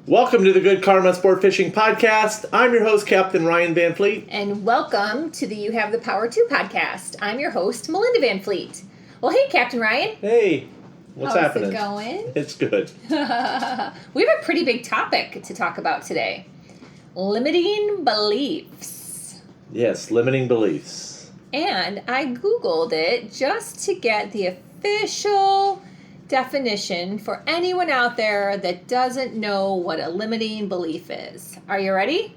Welcome to the Good Karma Sport Fishing Podcast. I'm your host, Captain Ryan Van Fleet. And welcome to the You Have the Power To podcast. I'm your host, Melinda Van Fleet. Well, hey, Captain Ryan. Hey, what's happening? How's it going? It's good. We have a pretty big topic to talk about today. Limiting beliefs. Yes, limiting beliefs. And I Googled it just to get the official definition for anyone out there that doesn't know what a limiting belief is. Are you ready?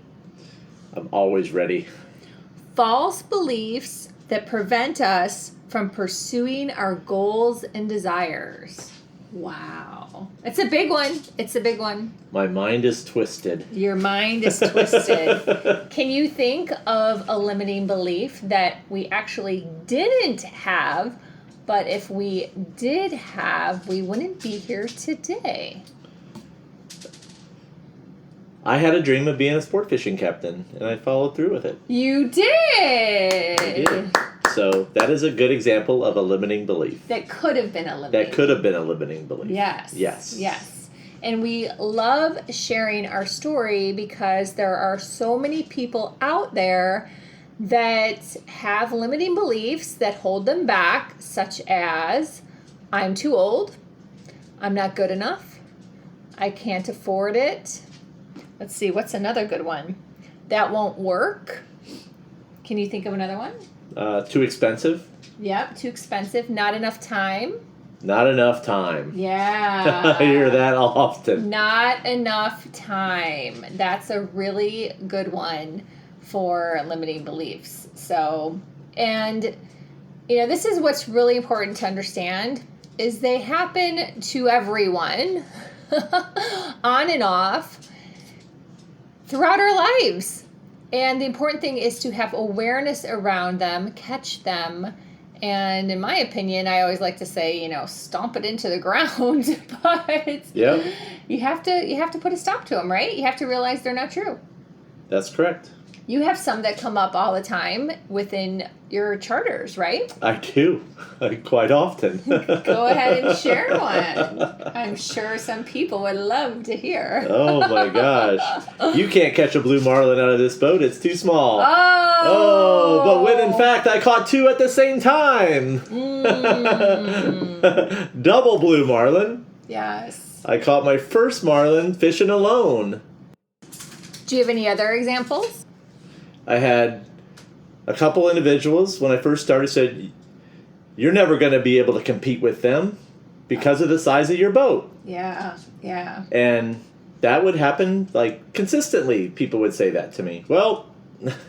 I'm always ready. False beliefs that prevent us from pursuing our goals and desires. Wow. It's a big one. It's a big one. My mind is twisted. Your mind is twisted. Can you think of a limiting belief that we actually didn't have, but if we did have, we wouldn't be here today? I had a dream of being a sport fishing captain, and I followed through with it. You did! I did. So that is a good example of a limiting belief. That could have been a limiting That could have been a limiting belief. Yes. Yes. Yes. And we love sharing our story because there are so many people out there that have limiting beliefs that hold them back, such as, I'm too old, I'm not good enough, I can't afford it. Let's see, what's another good one? That won't work. Can you think of another one? Too expensive. Yep, too expensive, not enough time. Not enough time. Yeah. I hear that often. Not enough time. That's a really good one for limiting beliefs. So, and, this is what's really important to understand is they happen to everyone on and off throughout our lives. And the important thing is to have awareness around them, catch them, and in my opinion, I always like to say, stomp it into the ground. But Yep. you have to put a stop to them, right? You have to realize they're not true. That's correct. You have some that come up all the time within your charters, right? I do. Quite often. Go ahead and share one. I'm sure some people would love to hear. Oh my gosh. You can't catch a blue marlin out of this boat. It's too small. Oh! But when in fact I caught two at the same time. Double blue marlin. Yes. I caught my first marlin fishing alone. Do you have any other examples? I had a couple individuals when I first started said, you're never going to be able to compete with them because of the size of your boat. Yeah, yeah. And that would happen, consistently. People would say that to me. Well,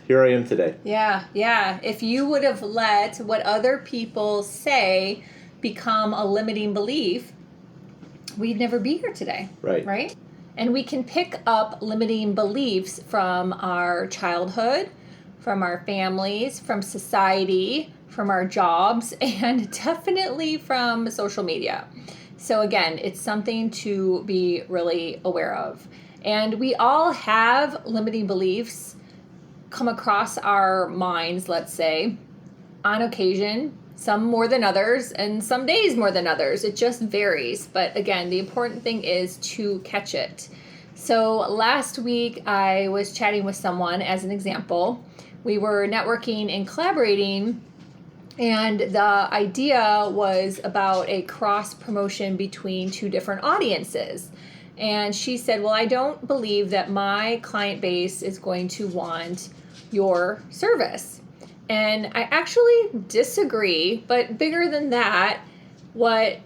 here I am today. Yeah, yeah. If you would have let what other people say become a limiting belief, we'd never be here today. Right. Right? And we can pick up limiting beliefs from our childhood, from our families, from society, from our jobs, and definitely from social media. So again, it's something to be really aware of. And we all have limiting beliefs come across our minds, let's say, on occasion. Some more than others, and some days more than others. It just varies. But again, the important thing is to catch it. So last week, I was chatting with someone as an example. We were networking and collaborating, and the idea was about a cross promotion between two different audiences. And she said, well, I don't believe that my client base is going to want your service. And I actually disagree, but bigger than that, what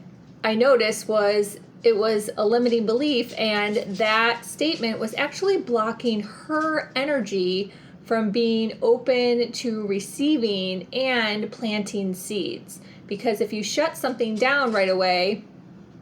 I noticed was it was a limiting belief, and that statement was actually blocking her energy from being open to receiving and planting seeds. Because if you shut something down right away,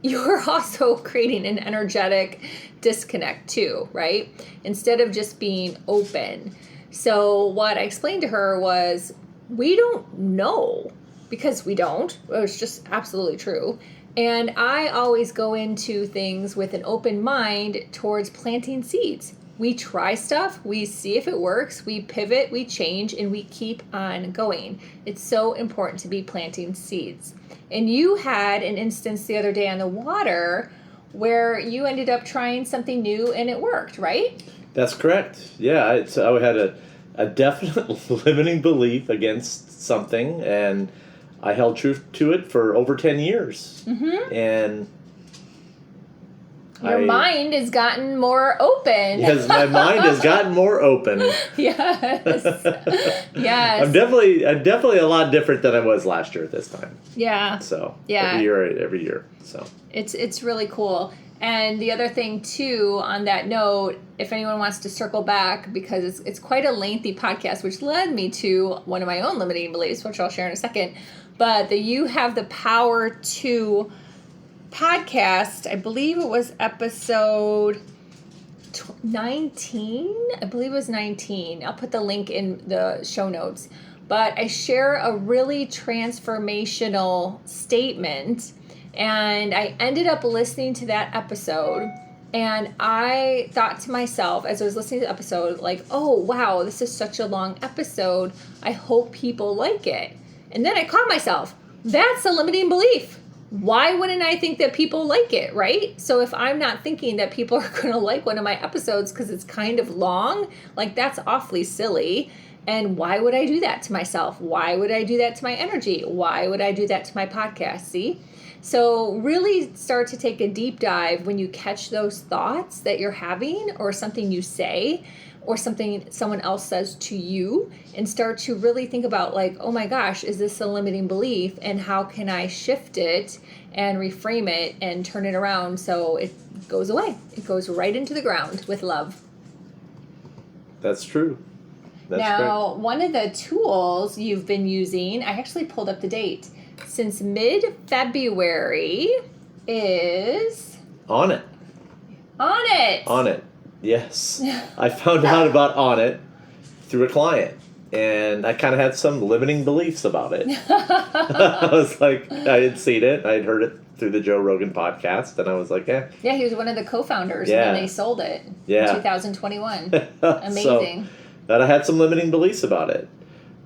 you're also creating an energetic disconnect too, right? Instead of just being open. So what I explained to her was, we don't know, because we don't. It's just absolutely true. And I always go into things with an open mind towards planting seeds. We try stuff, we see if it works, we pivot, we change, and we keep on going. It's so important to be planting seeds. And you had an instance the other day on the water where you ended up trying something new and it worked, right? That's correct. Yeah, I had a definite limiting belief against something, and I held true to it for over 10 years. Mm-hmm. And your mind has gotten more open. Yes, my mind has gotten more open. Yes. Yes. I'm definitely a lot different than I was last year at this time. Yeah. So yeah. every year. So it's really cool. And the other thing too, on that note, if anyone wants to circle back, because it's quite a lengthy podcast, which led me to one of my own limiting beliefs, which I'll share in a second. But that you have the power to podcast, I believe it was episode 19. I believe it was 19. I'll put the link in the show notes. But I share a really transformational statement, and I ended up listening to that episode, and I thought to myself as I was listening to the episode, like, oh, wow, this is such a long episode. I hope people like it. And then I caught myself. That's a limiting belief. Why wouldn't I think that people like it, right? So if I'm not thinking that people are going to like one of my episodes because it's kind of long, like that's awfully silly. And why would I do that to myself? Why would I do that to my energy? Why would I do that to my podcast? See? So really start to take a deep dive when you catch those thoughts that you're having, or something you say, or something someone else says to you, and start to really think about, like, oh my gosh, is this a limiting belief, and how can I shift it and reframe it and turn it around so it goes away. It goes right into the ground with love. That's true. That's now, great. One of the tools you've been using, I actually pulled up the date, since mid-February is... Onnit. Onnit. Yes. I found out about Onnit through a client, and I kind of had some limiting beliefs about it. I was like, I had seen it. I had heard it through the Joe Rogan podcast, and I was like, yeah. Yeah, he was one of the co-founders Yeah. when they sold it Yeah. in 2021. Amazing. So, that I had some limiting beliefs about it.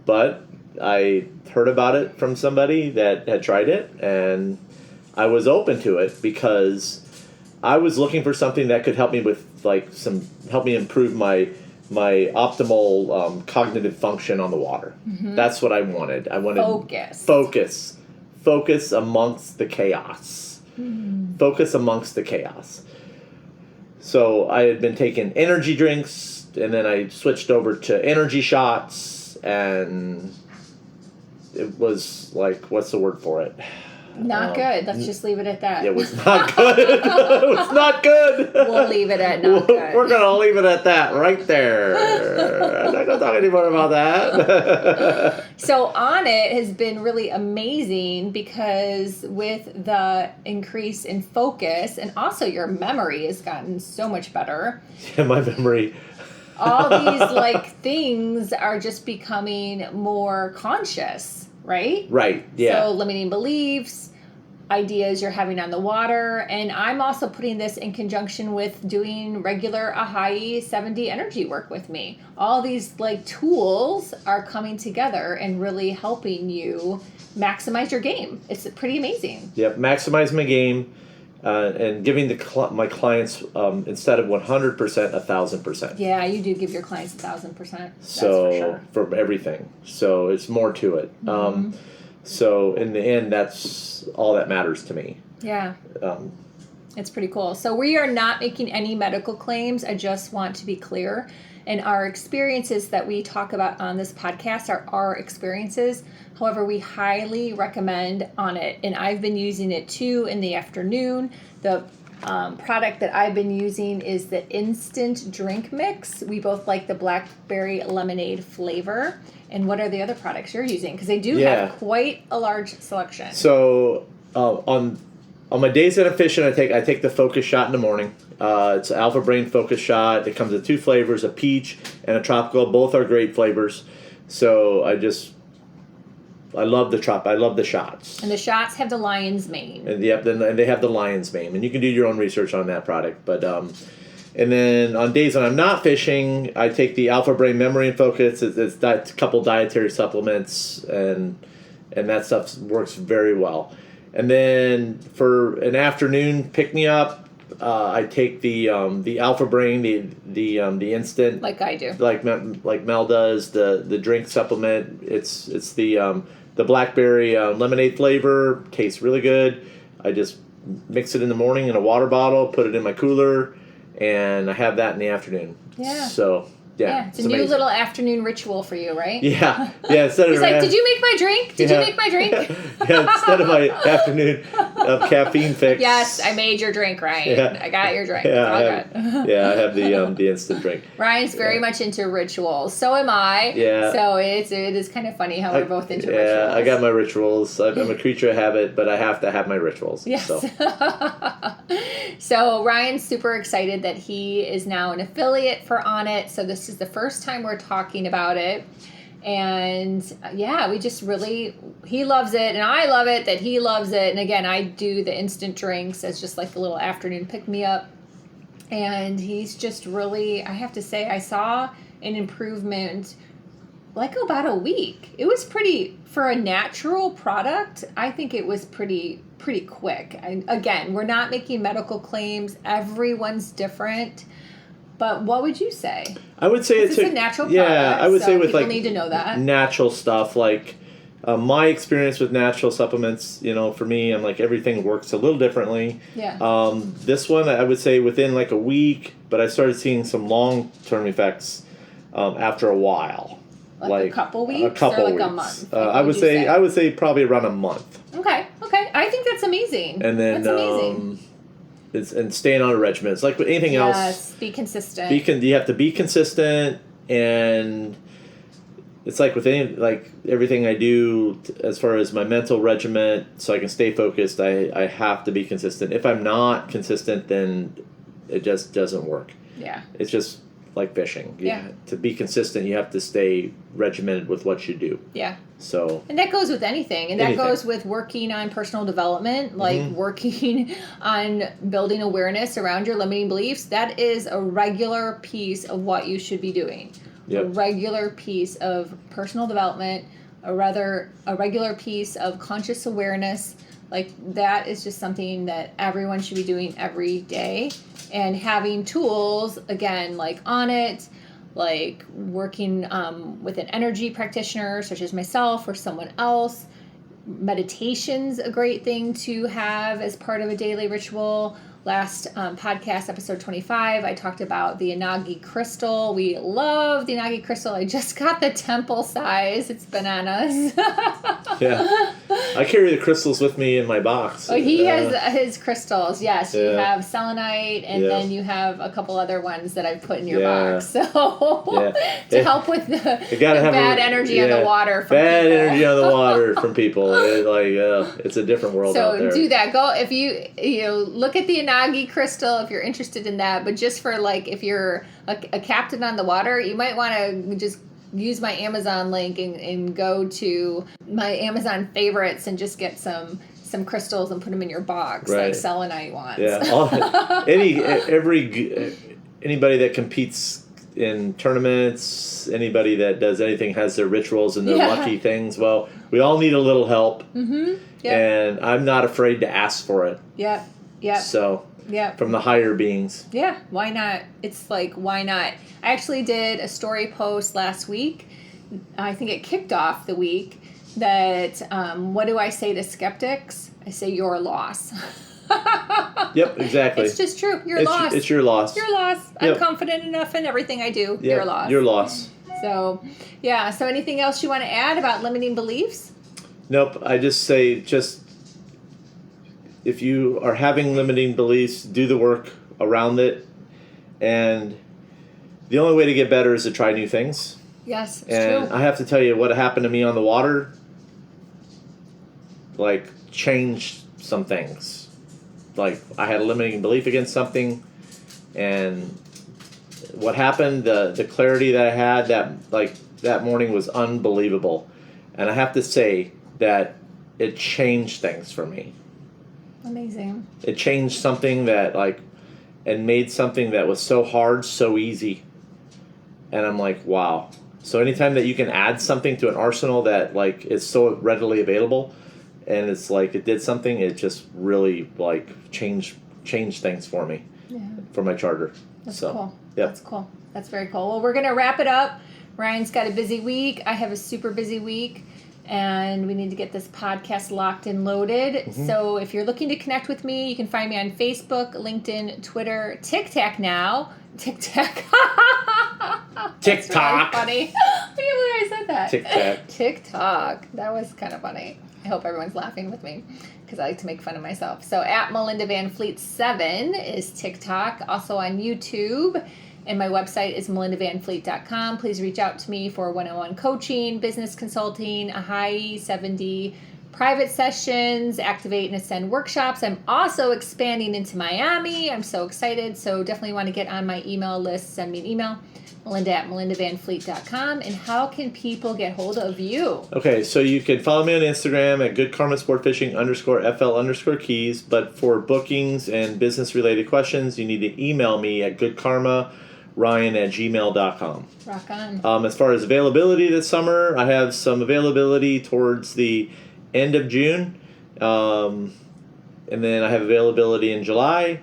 But I heard about it from somebody that had tried it, and I was open to it because I was looking for something that could help me with, like, help me improve my optimal cognitive function on the water. Mm-hmm. That's what I wanted. I wanted focus amongst the chaos. Mm-hmm. Focus amongst the chaos. So I had been taking energy drinks, and then I switched over to energy shots, and it was like, what's the word for it? Not good. Let's just leave it at that. It was not good. It was not good. We'll leave it at not good. We're going to leave it at that right there. I'm not going to talk anymore about that. So Onnit has been really amazing because with the increase in focus, and also your memory has gotten so much better. Yeah, my memory. All these things are just becoming more conscious, right? Right, yeah. So limiting beliefs, ideas you're having on the water, and I'm also putting this in conjunction with doing regular Ahai 7D energy work with me. All these tools are coming together and really helping you maximize your game. It's pretty amazing. Yep, maximize my game. And giving my clients instead of 100%, 1,000%. Yeah, you do give your clients 1,000%. So for sure. For everything, so it's more to it. Mm-hmm. So in the end, that's all that matters to me. Yeah. It's pretty cool. So we are not making any medical claims. I just want to be clear. And our experiences that we talk about on this podcast are our experiences. However, we highly recommend Onnit, and I've been using it too in the afternoon. The product that I've been using is the instant drink mix. We both like the blackberry lemonade flavor. And what are the other products you're using? Because they do have quite a large selection. So on my days that I'm fishing, I take the focus shot in the morning. It's an Alpha Brain focus shot. It comes in 2 flavors, a peach and a tropical. Both are great flavors. So I love the shots. And the shots have the lion's mane. And they have the lion's mane. And you can do your own research on that product. But and then on days when I'm not fishing, I take the Alpha Brain Memory and Focus. It's a couple dietary supplements, and that stuff works very well. And then for an afternoon pick me up, I take the Alpha Brain, the instant, Like I do. like Mel does, the drink supplement. It's the blackberry lemonade flavor. Tastes really good. I just mix it in the morning in a water bottle, put it in my cooler, and I have that in the afternoon. Yeah. So yeah, It's a new little afternoon ritual for you, right? Yeah. Instead He's of like, did you make my drink? Did you make my drink? Yeah, instead of my afternoon caffeine fix. Yes, I made your drink, Ryan. Yeah. I got your drink. Yeah, It's all good. I have the instant drink. Ryan's very much into rituals. So am I. Yeah. So it is kind of funny how we're both into rituals. Yeah, I got my rituals. I'm a creature of habit, but I have to have my rituals. Yes. So. So Ryan's super excited that he is now an affiliate for Onnit. So this is the first time we're talking about it. And yeah, we just really, he loves it and I love it that he loves it. And again, I do the instant drinks as just like a little afternoon pick-me-up. And he's just really, I have to say, I saw an improvement like about a week. It was pretty, for a natural product, I think it was pretty quick. Again, we're not making medical claims. Everyone's different. But what would you say? I would say it's a natural product. Yeah, I would say with people like need to know that. Natural stuff, like my experience with natural supplements, for me, I'm like everything works a little differently. Yeah. This one, I would say within like a week, but I started seeing some long-term effects after a while. Like a couple weeks? A couple or like weeks. a month? I would say probably around a month. Okay. I think that's amazing. And then that's amazing. And staying on a regimen. It's like with anything else. Yes, be consistent. You have to be consistent, and it's like with everything I do as far as my mental regimen, so I can stay focused. I have to be consistent. If I'm not consistent, then it just doesn't work. Yeah. It's just like fishing. Yeah. To be consistent, you have to stay regimented with what you do. Yeah. So. And that goes with anything. And that goes with working on personal development, like working on building awareness around your limiting beliefs. That is a regular piece of what you should be doing. Yep. A regular piece of personal development, a regular piece of conscious awareness. Like that is just something that everyone should be doing every day. And having tools, again, like Onnit, like working with an energy practitioner such as myself or someone else. Meditation's a great thing to have as part of a daily ritual. Last podcast, episode 25, I talked about the Enagi crystal. We love the Enagi crystal. I just got the temple size. It's bananas. Yeah. I carry the crystals with me in my box. Oh, he has his crystals. Yes, you Yeah. have selenite, and then you have a couple other ones that I've put in your Yeah. box. So to help with the bad energy on the water from bad people. energy on the water from people. It's a different world out there. So do that. Go if you look at the Enagi crystal if you're interested in that. But just for like if you're a captain on the water, you might want to just use my Amazon link and go to my Amazon favorites and just get some crystals and put them in your box like selenite wants. Yeah. Anybody that competes in tournaments, anybody that does anything has their rituals and their lucky things. Well, we all need a little help. Mm-hmm. Yep. And I'm not afraid to ask for it. Yeah. Yeah. So. Yeah. From the higher beings. Yeah, why not? It's like, why not? I actually did a story post last week. I think it kicked off the week that, what do I say to skeptics? I say, your loss. Yep, exactly. It's just true. Your loss. It's your loss. Your loss. Yep. I'm confident enough in everything I do. Yep. Your loss. Your loss. So, yeah. So anything else you want to add about limiting beliefs? Nope. I just say, if you are having limiting beliefs, do the work around it. And the only way to get better is to try new things. Yes, it's and true. I have to tell you, what happened to me on the water, changed some things. Like, I had a limiting belief against something, and what happened, the clarity that I had that morning was unbelievable. And I have to say that it changed things for me. Amazing. It changed something that and made something that was so hard so easy. And I'm like, wow. So anytime that you can add something to an arsenal that is so readily available, and it's it did something, it just really changed changed things for me Yeah. for my charter. That's So, cool. Yep. That's cool. That's very cool. Well, we're going to wrap it up. Ryan's got a busy week. I have a super busy week. And we need to get this podcast locked and loaded. Mm-hmm. So if you're looking to connect with me, you can find me on Facebook, LinkedIn, Twitter, TikTok now. TikTok. TikTok. Really funny. I can't believe I said that. TikTok. TikTok. That was kind of funny. I hope everyone's laughing with me because I like to make fun of myself. So at Melinda Van Fleet 7 is TikTok. Also on YouTube. And my website is melindavanfleet.com. Please reach out to me for one-on-one coaching, business consulting, Ahai 70 private sessions, Activate and Ascend workshops. I'm also expanding into Miami. I'm so excited. So definitely want to get on my email list. Send me an email, melinda@melindavanfleet.com. And how can people get hold of you? Okay, so you can follow me on Instagram at goodkarmasportfishing_FL_keys. But for bookings and business-related questions, you need to email me at goodkarmaryan@gmail.com. Rock on. As far as availability this summer, I have some availability towards the end of June. And then I have availability in July.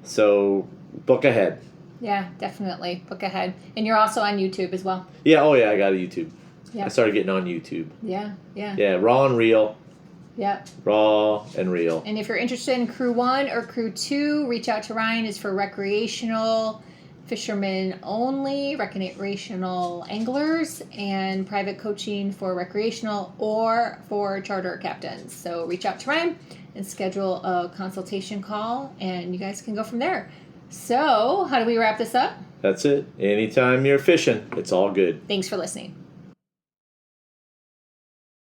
So book ahead. Yeah, definitely. Book ahead. And you're also on YouTube as well. Yeah, oh yeah, I got a YouTube. Yeah. I started getting on YouTube. Yeah. Yeah, raw and real. Yeah. Raw and real. And if you're interested in Crew 1 or Crew 2, reach out to Ryan. It's for recreational fishermen only, recreational anglers, and private coaching for recreational or for charter captains. So reach out to Ryan and schedule a consultation call, and you guys can go from there. So how do we wrap this up? That's it. Anytime you're fishing, it's all good. Thanks for listening.